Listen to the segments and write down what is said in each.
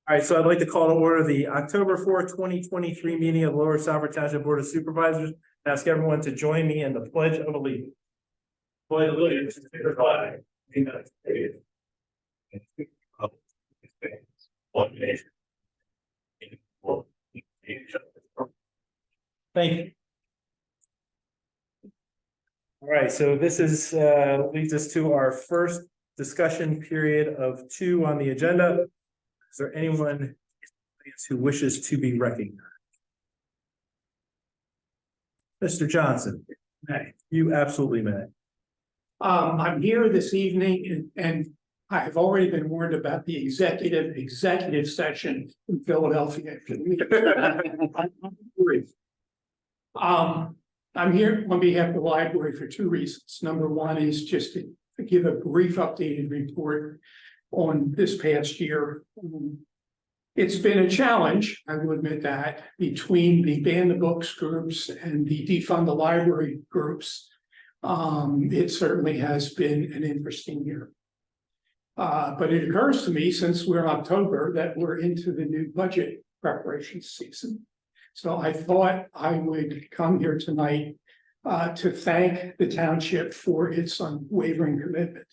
All right, so I'd like to call to order the October 4th, 2023 meeting of Lower Stafford Township Board of Supervisors. Ask everyone to join me in the Pledge of Allegiance. Pledge of allegiance to the flag of the United States and to the republic which stands one nation, indivisible, with justice and peace. Thank you. All right, so this is leads us to our first discussion period of 2 on the agenda. Is there anyone who wishes to be recognized? Mr. Johnson, you absolutely may. I'm here this evening and I have already been warned about the executive session in Philadelphia. I'm here on behalf of the library for 2 reasons. Number one is just to give a brief updated report on this past year. It's been a challenge, I will admit that, between the ban the books groups and the defund the library groups. It certainly has been an interesting year. But it occurs to me, since we're in October, that we're into the new budget preparation season. So I thought I would come here tonight to thank the township for its unwavering commitment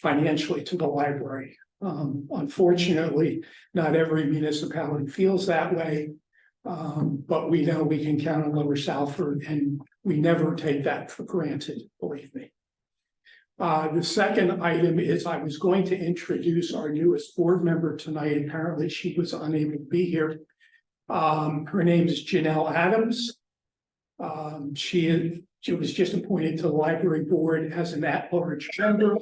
financially to the library. Unfortunately, not every municipality feels that way, but we know we can count on Lower Salford, and we never take that for granted, believe me. The second item is I was going to introduce our newest board member tonight. Apparently, she was unable to be here. Her name is Janelle Adams. She was just appointed to the library board as an at-large member,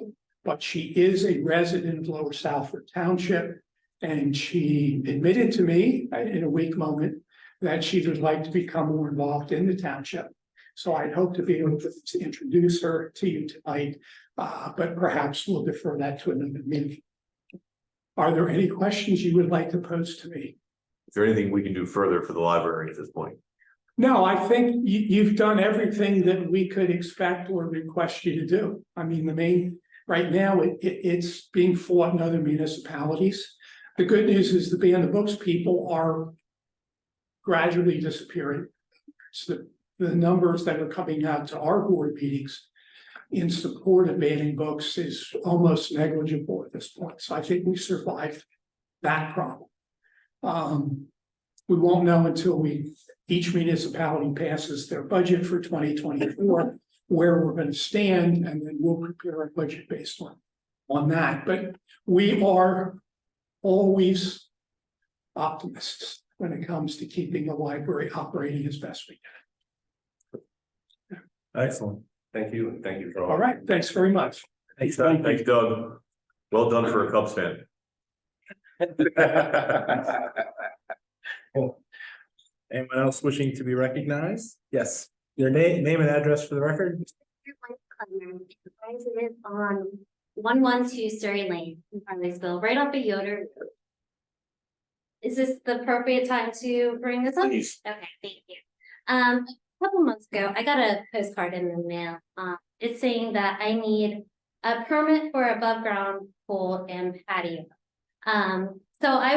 but she is a resident of Lower Salford Township, and she admitted to me in a weak moment that she would like to become more involved in the township. So I hope to be able to introduce her to you tonight, but perhaps we'll defer that to another meeting. Are there any questions you would like to pose to me? Is there anything we can do further for the library at this point? No, I think you've done everything that we could expect or request you to do. I mean, right now, it's being fought in other municipalities. The good news is the ban the books people are gradually disappearing. So the numbers that are coming out to our board meetings in support of banning books is almost negligible at this point. So I think we survived that problem. We won't know until each municipality passes their budget for 2024, where we're going to stand, and then we'll prepare our budget based on that. But we are always optimists when it comes to keeping the library operating as best we can. Excellent. Thank you. Thank you for All right. Thanks very much. Thanks, Doug. Thanks, Doug. Well done for a Cubs fan. Anyone else wishing to be recognized? Yes. Your name and address for the record. Resident on 112 Surrey Lane in Harleysville, right off of Yoder. Is this the appropriate time to bring this up? Please. Okay, thank you. A couple months ago, I got a postcard in the mail. It's saying that I need a permit for above ground pool and patio. So I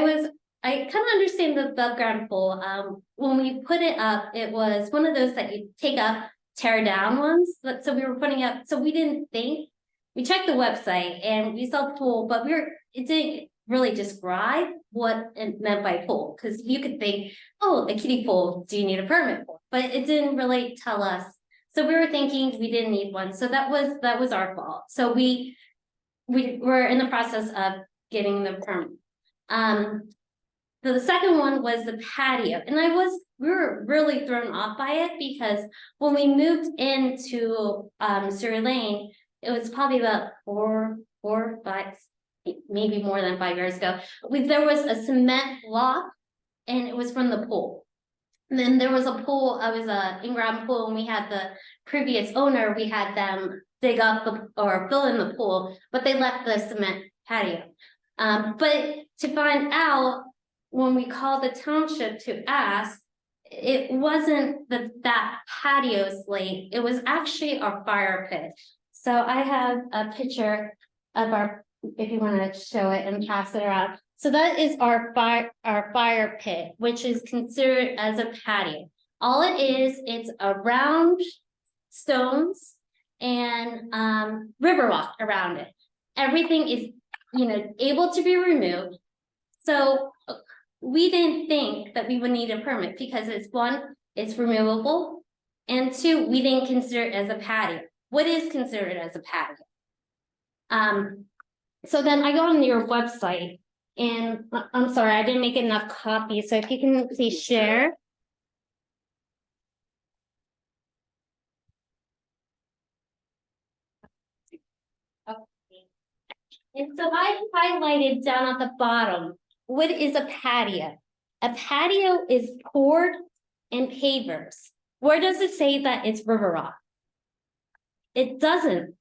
kind of understand the above ground pool. When we put it up, it was one of those that you take up, tear down ones. So we were putting up, so we didn't think, we checked the website and we saw the pool, but it didn't really describe what it meant by pool. Because you could think, oh, a kiddie pool, do you need a permit for? But it didn't really tell us. So we were thinking we didn't need one. So that was our fault. So we were in the process of getting the permit. So the second one was the patio, and we were really thrown off by it because when we moved into Surrey Lane, it was probably about 4, 5, maybe more than 5 years ago. There was a cement block, and it was from the pool. And then there was a pool. I was a in-ground pool, and we had the previous owner. We had them dig up or fill in the pool, but they left the cement patio. But to find out, when we called the township to ask, it wasn't that patio slate. It was actually our fire pit. So I have a picture of our, if you want to show it and pass it around. So that is our fire pit, which is considered as a patio. All it is, it's around stones and river rock around it. Everything is, able to be removed. So we didn't think that we would need a permit because it's removable. And two, we didn't consider it as a patio. What is considered as a patio? So then I go on your website and I'm sorry, I didn't make enough copies. So if you can please share. And so I highlighted down at the bottom, what is a patio? A patio is poured and pavers. Where does it say that it's river rock? It doesn't.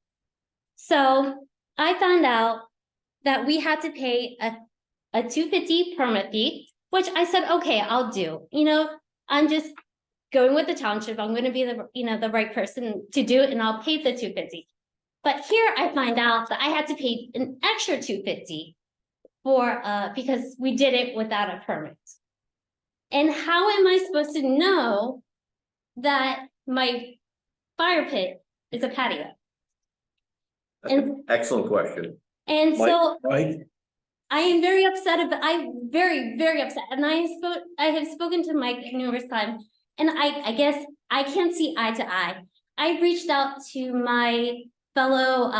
So I found out that we had to pay a $250 permit fee, which I said, okay, I'll do. I'm just going with the township. I'm going to be the right person to do it, and I'll pay the $250. But here I find out that I had to pay an extra $250 because we did it without a permit. And how am I supposed to know that my fire pit is a patio? Excellent question. And so Mike? I am very upset I'm very, very upset. And I have spoken to Mike numerous times, and I guess I can't see eye to eye. I reached out to my fellow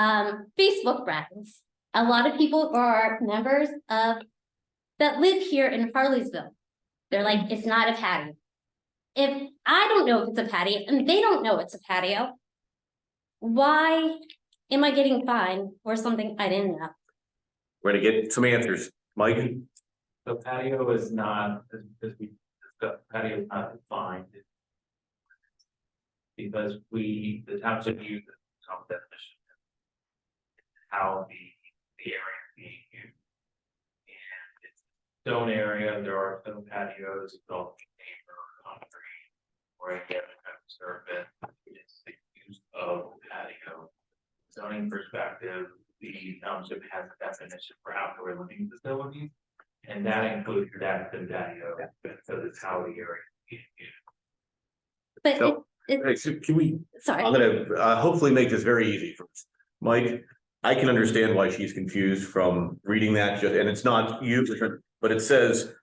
Facebook friends. A lot of people are members of that live here in Harleysville. They're like, it's not a patio. If I don't know if it's a patio and they don't know it's a patio, why am I getting fined for something I didn't know? We're gonna get some answers. Mike? The patio is not, as we discussed, patio is not defined. Because the township used some definition. How the area being used. And it's stone area, there are stone patios, it's all paper, concrete, or any other kind of surface. It's the use of the patio. Zoning perspective, the township has a definition for outdoor living facilities. And that includes that the patio, so that's how the area is being used. But So, hey, so can we, sorry. I'm gonna hopefully make this very easy for us. Mike, I can understand why she's confused from reading that, and it's not you, but it says,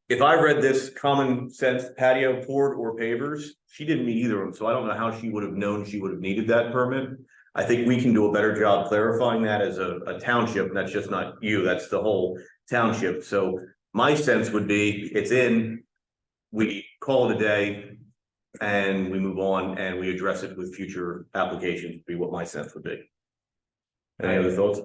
if I read this common sense patio, poured, or pavers, she didn't mean either of them, so I don't know how she would have known she would have needed that permit. I think we can do a better job clarifying that as a township, and that's just not you, that's the whole township. So my sense would be, it's in, we call it a day, and we move on, and we address it with future applications, would be what my sense would be. Any other thoughts?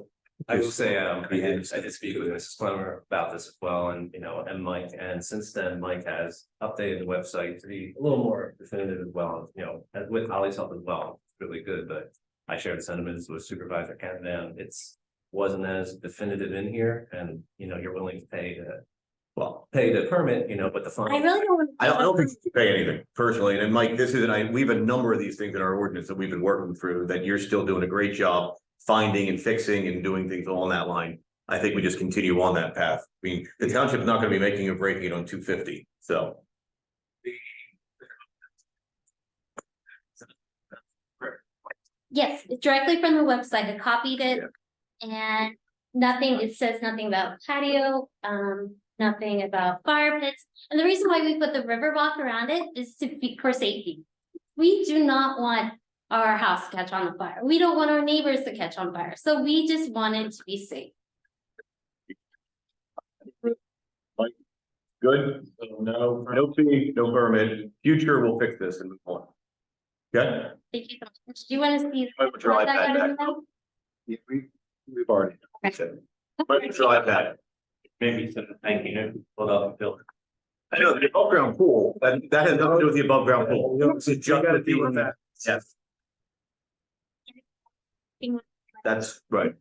I will say, I did speak with Mrs. Clemmer about this as well, and and Mike, and since then, Mike has updated the website to be a little more definitive as well, and with Ollie's help as well, it's really good, but I shared the sentiments with Supervisor Canada, it's wasn't as definitive in here, and you're willing to pay the permit, but the fine. I really don't want I don't think you should pay anything personally, and Mike, we have a number of these things in our ordinance that we've been working through, that you're still doing a great job finding and fixing and doing things along that line. I think we just continue on that path. I mean, the township's not gonna be making or breaking it on $250, so. Yes, directly from the website. I copied it, and it says nothing about patio, nothing about fire pits. And the reason why we put the river walk around it is for safety. We do not want our house to catch on fire. We don't want our neighbors to catch on fire. So we just want it to be safe. Good, So no fee, no permit, future, we'll fix this and move on. Okay? Thank you so much. Do you want to see? Might put your what I iPad got in back. there? We've already. Okay. Might put your iPad. maybe some thank you, hold up, Bill. I know, the above ground pool, that has nothing to do with the above ground pool. It's just gotta deal with that. Yes, that's right.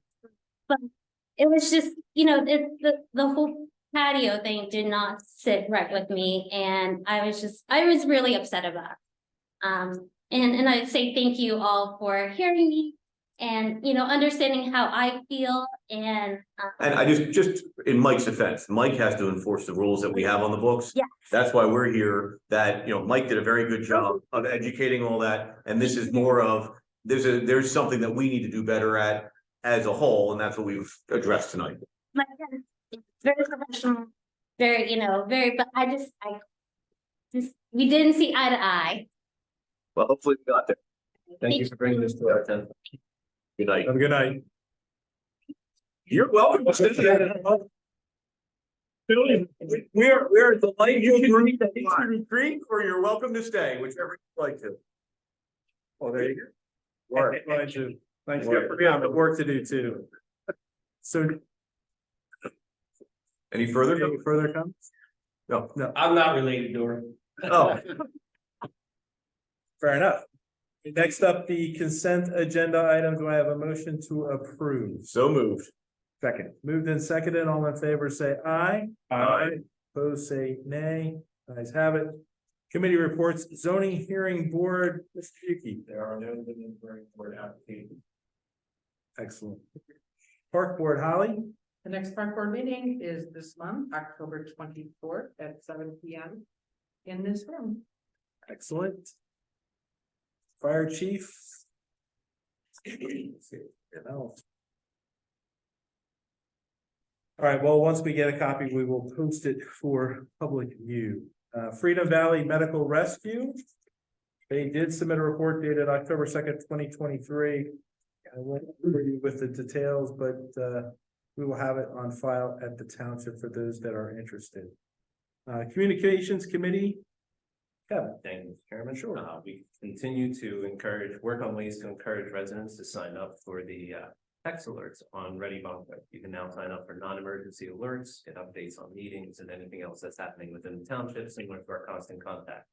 It was just, the whole patio thing did not sit right with me, and I was really upset about it. And I'd say thank you all for hearing me and, understanding how I feel and. And I just in Mike's defense, Mike has to enforce the rules that we have on the books. Yeah. That's why we're here, that, Mike did a very good job of educating all that, and this is more of, there's something that we need to do better at as a whole, and that's what we've addressed tonight. My friend is very professional, very, but I just, we didn't see eye to eye. Well, hopefully we got there. Thank you for bringing this to our attention. Good night. Have a good night. You're welcome. We're at the light. You can retreat, or you're welcome to stay, whichever you'd like to. Oh, there you go. All right, thanks, we have work to do too. So, Any further? any further comments? No. No, I'm not related to her. Oh, fair enough. Next up, the consent agenda items. Do I have a motion to approve? so moved. Second. Moved and seconded. All in favor, say aye. Aye. Opposed, say nay. Ayes have it. Committee reports, zoning hearing board, Mr. Yuki. There are no zoning hearing board applications. Excellent. Park board, Holly. The next park board meeting is this month, October 24th at 7 p.m. in this room. Excellent. Fire chief. All right, well, once we get a copy, we will post it for public view. Freedom Valley Medical Rescue. They did submit a report dated October 2nd, 2023. I won't read you with the details, but we will have it on file at the township for those that are interested. Communications Committee. Kevin. Thank you, Mr. Chairman. Sure. We continue to work on ways to encourage residents to sign up for the text alerts on Ready Bonfire. You can now sign up for non-emergency alerts, get updates on meetings and anything else that's happening within the township, similar to our constant contact.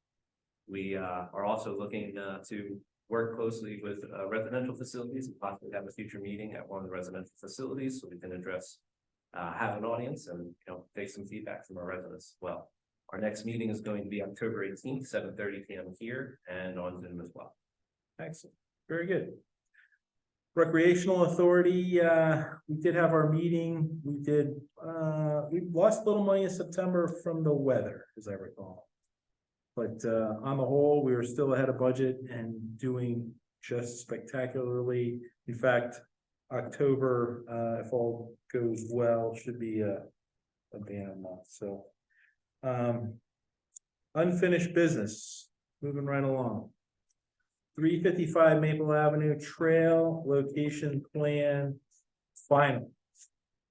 We are also looking to work closely with residential facilities and possibly have a future meeting at one of the residential facilities so we can address, have an audience and, take some feedback from our residents as well. Our next meeting is going to be October 18th, 7:30 p.m. here and on Zoom as well. Excellent. Very good. Recreational Authority, we did have our meeting. We lost a little money in September from the weather, as I recall. But on the whole, we were still ahead of budget and doing just spectacularly. In fact, October, if all goes well, should be a banner month. So unfinished business, moving right along. 355 Maple Avenue Trail location plan final.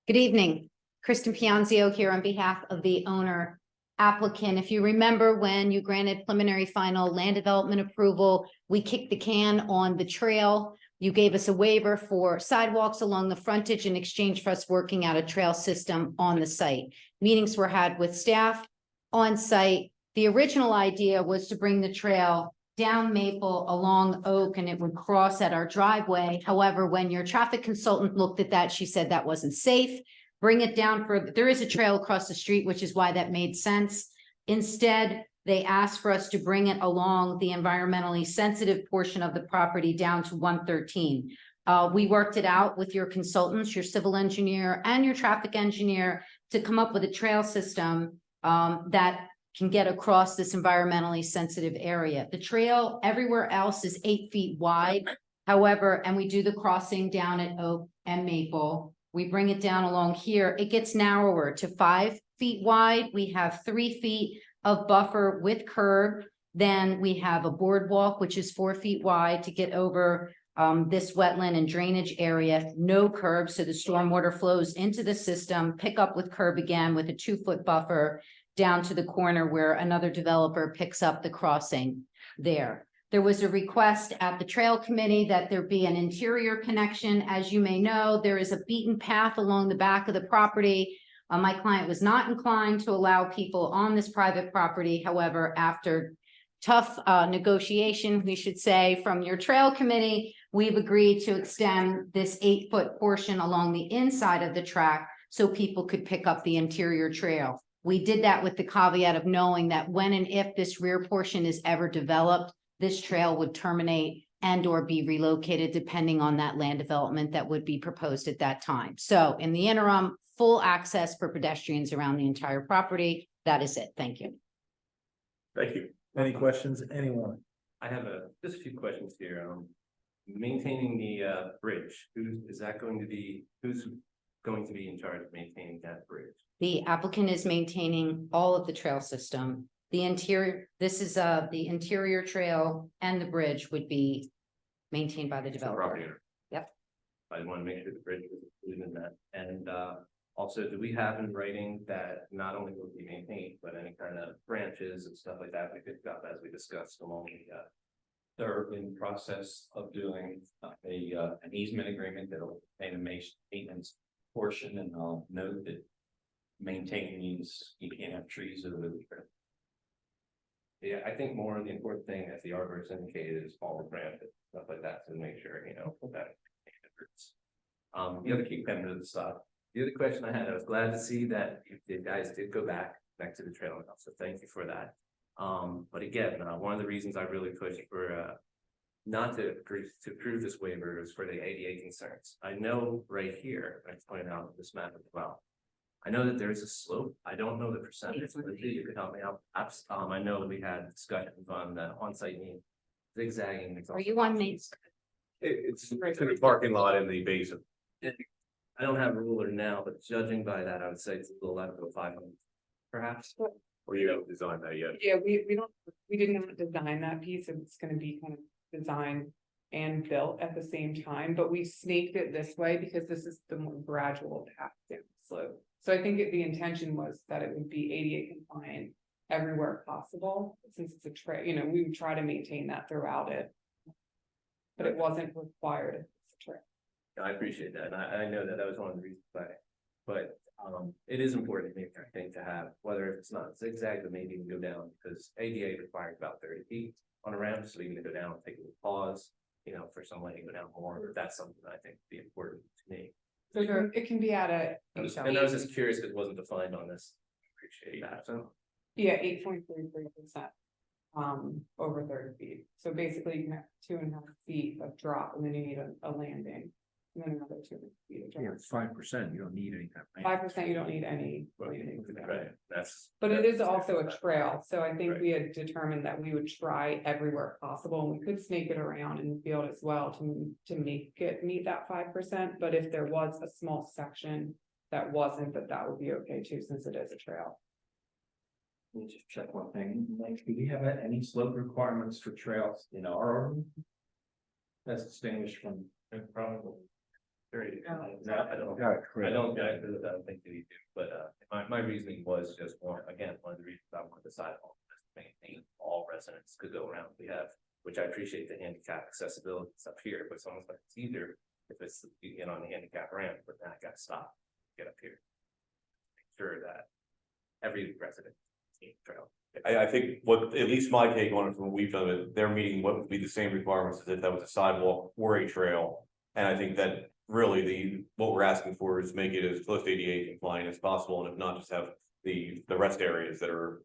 Good evening, Kristen Pianzio here on behalf of the owner applicant. If you remember when you granted preliminary final land development approval, we kicked the can on the trail. You gave us a waiver for sidewalks along the frontage in exchange for us working out a trail system on the site. Meetings were had with staff on site. The original idea was to bring the trail down Maple along Oak and it would cross at our driveway. However, when your traffic consultant looked at that, she said that wasn't safe. Bring it down further. There is a trail across the street, which is why that made sense. Instead, they asked for us to bring it along the environmentally sensitive portion of the property down to 113. We worked it out with your consultants, your civil engineer and your traffic engineer to come up with a trail system that can get across this environmentally sensitive area. The trail everywhere else is 8 feet wide. However, and we do the crossing down at Oak and Maple. We bring it down along here. It gets narrower to 5 feet wide. We have 3 feet of buffer with curb. Then we have a boardwalk, which is 4 feet wide to get over this wetland and drainage area. No curb, so the stormwater flows into the system, pick up with curb again with a 2-foot buffer down to the corner where another developer picks up the crossing there. There was a request at the trail committee that there be an interior connection. As you may know, there is a beaten path along the back of the property. My client was not inclined to allow people on this private property. However, after tough negotiation, we should say, from your trail committee, we've agreed to extend this 8-foot portion along the inside of the track so people could pick up the interior trail. We did that with the caveat of knowing that when and if this rear portion is ever developed, this trail would terminate and or be relocated depending on that land development that would be proposed at that time. So in the interim, full access for pedestrians around the entire property. That is it. Thank you. Thank you. Any questions, anyone? I have just a few questions here. Maintaining the bridge, who's going to be in charge of maintaining that bridge? The applicant is maintaining all of the trail system. The interior, this is the interior trail and the bridge would be maintained by the It's the property developer. owner. Yep. I want to make sure the bridge is included in that. And also, do we have in writing that not only will it be maintained, but any kind of branches and stuff like that we picked up as we discussed along the They're in the process of doing an easement agreement that'll contain a maintenance portion, and I'll note that maintaining means you can't have trees over the trip. Yeah, I think more of the important thing, as the arborist indicated, is all the branches, stuff like that, to make sure, that. The other key kind of the stuff. The other question I had, I was glad to see that you guys did go back to the trail, so thank you for that. But again, one of the reasons I really pushed for not to approve this waiver is for the ADA concerns. I know right here, I pointed out this map as well. I know that there's a slope. I don't know the percentage, but you could help me out. I know we had discussions on the on-site meeting, zigzagging. Are you on Main? It's in the parking lot in the basin. I don't have a ruler now, but judging by that, I would say it's a little less than 500, perhaps. Or you haven't designed that yet. Yeah, we did not design that piece. It's gonna be kind of designed and built at the same time, but we snaked it this way because this is the more gradual path down the slope. So I think the intention was that it would be ADA compliant everywhere possible, since it's a trail, we would try to maintain that throughout it. But it wasn't required if it's a trail. I appreciate that, and I know that was one of the reasons why, but it is important, I think, to have, whether it's not zigzag, but maybe even go down, because ADA requires about 30 feet on a ramp, so you're gonna go down, take a little pause, for someone to go down more, but that's something that I think would be important to me. So it can be at a. And I was just curious, because it wasn't defined on this. Appreciate that, so. Yeah, 8.33%. Over 30 feet. So basically you can have 2.5 feet of drop, and then you need a landing. And then another 2 feet of drop. It's 5%, you don't need any kind of. 5%, you don't need any landings. Right, But it is also a trail, so I think we had determined that we would try everywhere possible, and we could snake it around in the field as well to make it meet that 5%, but if there was a small section that wasn't, that would be okay too, since it is a trail. Let me just check one thing, like, do we have any slope requirements for trails in our ordinance? That's distinguished from. probably. Very, Oh. no, I don't think that we do, but my reasoning was just one of the reasons I wanted the sidewalk, is to maintain all residents could go around. We have, which I appreciate the handicap accessibility stuff here, but it's almost like it's easier if it's, you get on the handicap ramp, but then I got to stop, get up here. Make sure that every resident needs trail. I think what, at least my take on it from what we've done, is they're meeting what would be the same requirements as if that was a sidewalk or a trail. And I think that really what we're asking for is make it as close to ADA compliant as possible, and if not, just have the rest areas that are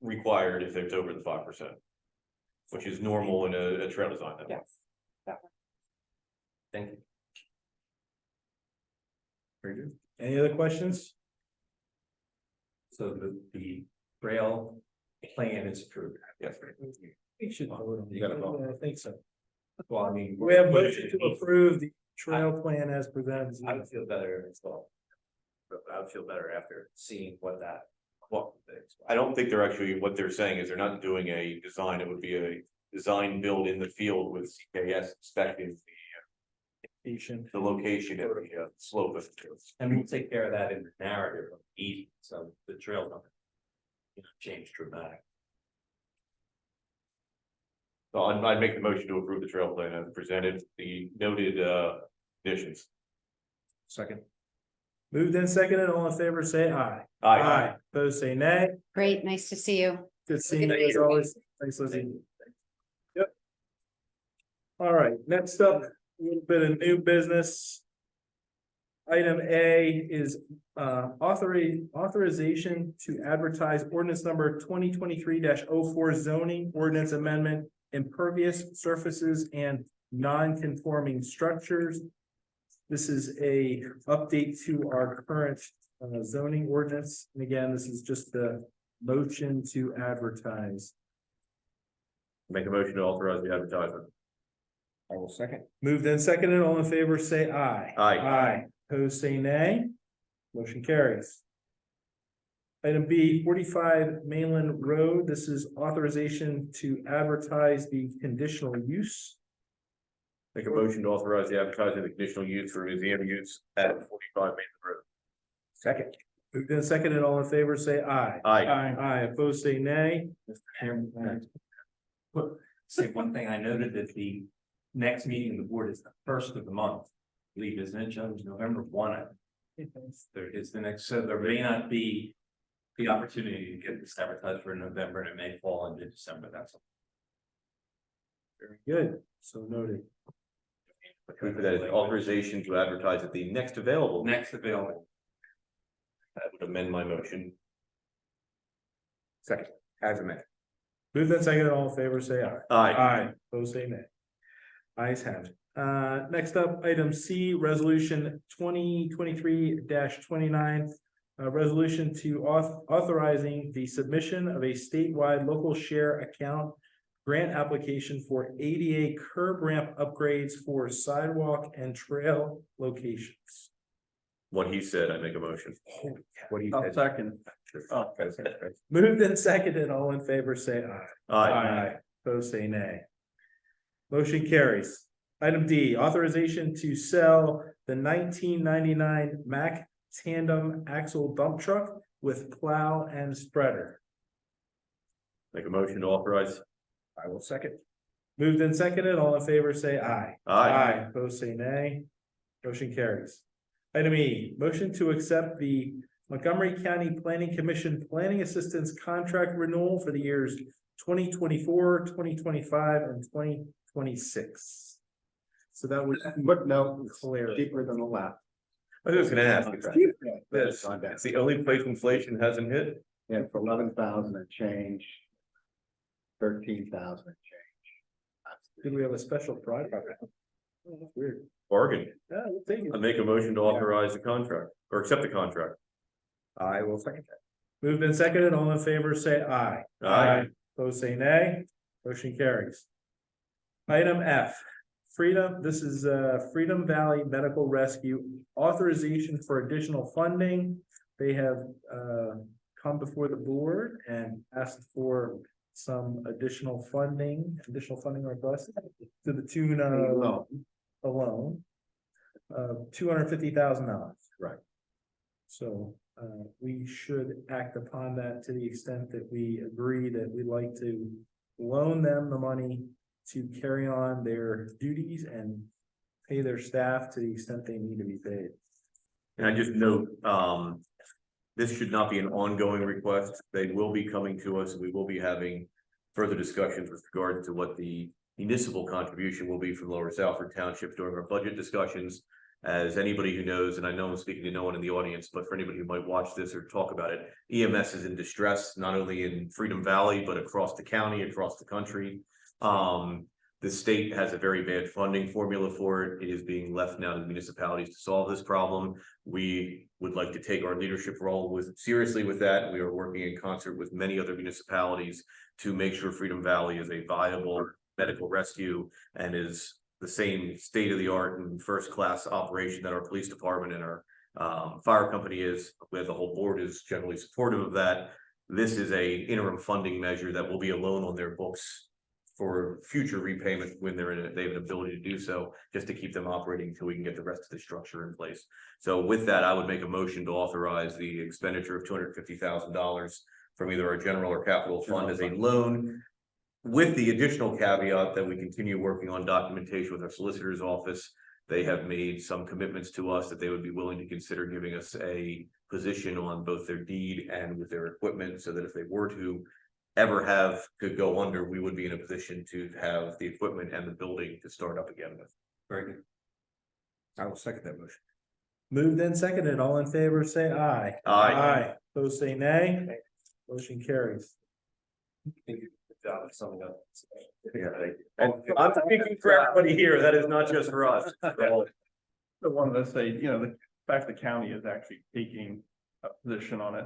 required if it's over the 5%. Which is normal in a trail design. Yes. Thank you. Very good. Any other questions? So the trail plan is approved. Yes. We should vote on it. You gotta vote. I think so. Well, I mean. We have motion to approve the trail plan as presented. I would feel better as well. But I would feel better after seeing what that. I don't think they're actually, what they're saying is they're not doing a design, it would be a design build in the field with CKS inspecting the location of the slope of the trails. And we'll take care of that in the narrative of easement, so the trail doesn't change dramatically. So I'd make the motion to approve the trail plan as presented, the noted conditions. Second. Moved and seconded, all in favor, say aye. Aye. Opposed, say nay. Great, nice to see you. Good seeing you as always. Thanks, Lizzie. Yep. All right, next up, a little bit of new business. Item A is authorization to advertise ordinance number 2023-04 zoning ordinance amendment impervious surfaces and non-conforming structures. This is a update to our current zoning ordinance. And again, this is just the motion to advertise. Make a motion to authorize the advertisement. I will second. Moved and seconded, all in favor, say aye. Aye. Aye, opposed, say nay. Motion carries. Item B, 45 Mainland Road, this is authorization to advertise the conditional use. Make a motion to authorize the advertising of the conditional use for museum use at 45 Main Road. Second. Moved and seconded, all in favor, say aye. Aye. Aye, opposed, say nay. Mr. Chairman, say one thing, I noted that the next meeting of the board is the first of the month. I believe, isn't it, Jones, November 1? There is the next, so there may not be the opportunity to get this advertised for November, and it may fall into December, that's all. Very good, so noted. That is authorization to advertise at the next available. Next available. I would amend my motion. Second, as amended. Moved and seconded, all in favor, say aye. Aye. Aye, opposed, say nay. Ayes have it. Next up, item C, resolution 2023-29. A resolution to authorizing the submission of a statewide local share account grant application for ADA curb ramp upgrades for sidewalk and trail locations. What he said, I make a motion. What he said. second. Moved and seconded, all in favor, say aye. Aye. Opposed, say nay. Motion carries. Item D, authorization to sell the 1999 Mack tandem axle dump truck with plow and spreader. Make a motion to authorize. I will second. Moved and seconded, all in favor, say aye. Aye. Opposed, say nay. Motion carries. Item E, motion to accept the Montgomery County Planning Commission Planning Assistance Contract Renewal for the years 2024, 2025, and 2026. So that was, But no, clear. deeper than the left. I was just gonna ask. That's the only place inflation hasn't hit. Yeah, for 11,000 and change. 13,000 and change. Did we have a special price? Oh, that's weird. Bargain. Yeah, we'll take it. I make a motion to authorize the contract or accept the contract. I will second that. Moved and seconded, all in favor, say aye. Aye. Opposed, say nay. Motion carries. Item F, Freedom, this is Freedom Valley Medical Rescue authorization for additional funding. They have come before the board and asked for some additional funding requests to the tune of alone $250,000. Right. So we should act upon that to the extent that we agree that we'd like to loan them the money to carry on their duties and pay their staff to the extent they need to be paid. And I just note, this should not be an ongoing request. They will be coming to us. We will be having further discussions with regard to what the municipal contribution will be from Lower Salford Township during our budget discussions. As anybody who knows, and I know I'm speaking to no one in the audience, but for anybody who might watch this or talk about it, EMS is in distress, not only in Freedom Valley, but across the county, across the country. The state has a very bad funding formula for it. It is being left now to the municipalities to solve this problem. We would like to take our leadership role seriously with that. We are working in concert with many other municipalities to make sure Freedom Valley is a viable medical rescue and is the same state of the art and first class operation that our police department and our fire company is, where the whole board is generally supportive of that. This is a interim funding measure that will be a loan on their books for future repayment when they have an ability to do so, just to keep them operating until we can get the rest of the structure in place. So with that, I would make a motion to authorize the expenditure of $250,000 from either our general or capital fund as a loan, with the additional caveat that we continue working on documentation with our solicitor's office. They have made some commitments to us that they would be willing to consider giving us a position on both their deed and with their equipment, so that if they were to ever could go under, we would be in a position to have the equipment and the building to start up again with. Very good. I will second that motion. Moved and seconded, all in favor, say aye. Aye. Opposed, say nay. Motion carries. job of summing up. Yeah, and I'm speaking for everybody here, that is not just for us. I wanted to say, you know, the fact the county is actually taking a position on it,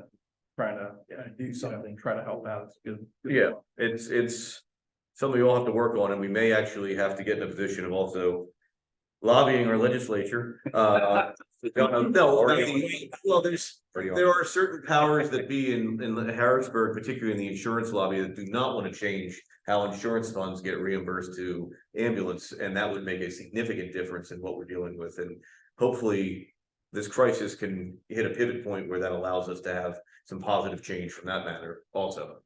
trying to do something, try to help out. It's good. Yeah, it's something we all have to work on, and we may actually have to get in a position of also lobbying our legislature. Well, there are certain powers that be in Harrisburg, particularly in the insurance lobby, that do not want to change how insurance funds get reimbursed to ambulance, and that would make a significant difference in what we're dealing with, and hopefully this crisis can hit a pivot point where that allows us to have some positive change from that matter also.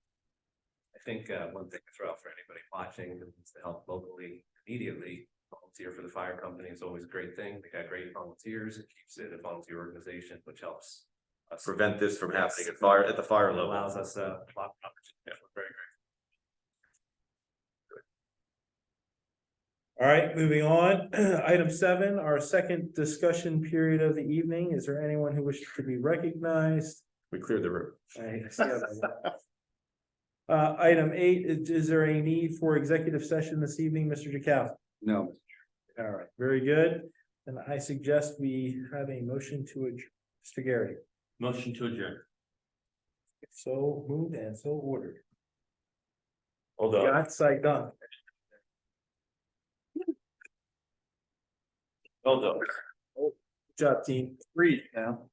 I think one thing to throw out for anybody watching is to help locally immediately. Volunteer for the fire company is always a great thing. They got great volunteers. It keeps it a volunteer organization, which helps us Prevent this from happening at the fire level. allows us a lot of opportunity. Yeah, we're very grateful. All right, moving on. Item 7, our second discussion period of the evening. Is there anyone who wishes to be recognized? We cleared the room. Item 8, is there a need for executive session this evening, Mr. JeKalb? No. All right, very good. And I suggest we have a motion to adjourn. Mr. Gary. Motion to adjourn. So moved and so ordered. Hold on. Got sight done. Hold on. Good job, team. Breathe now.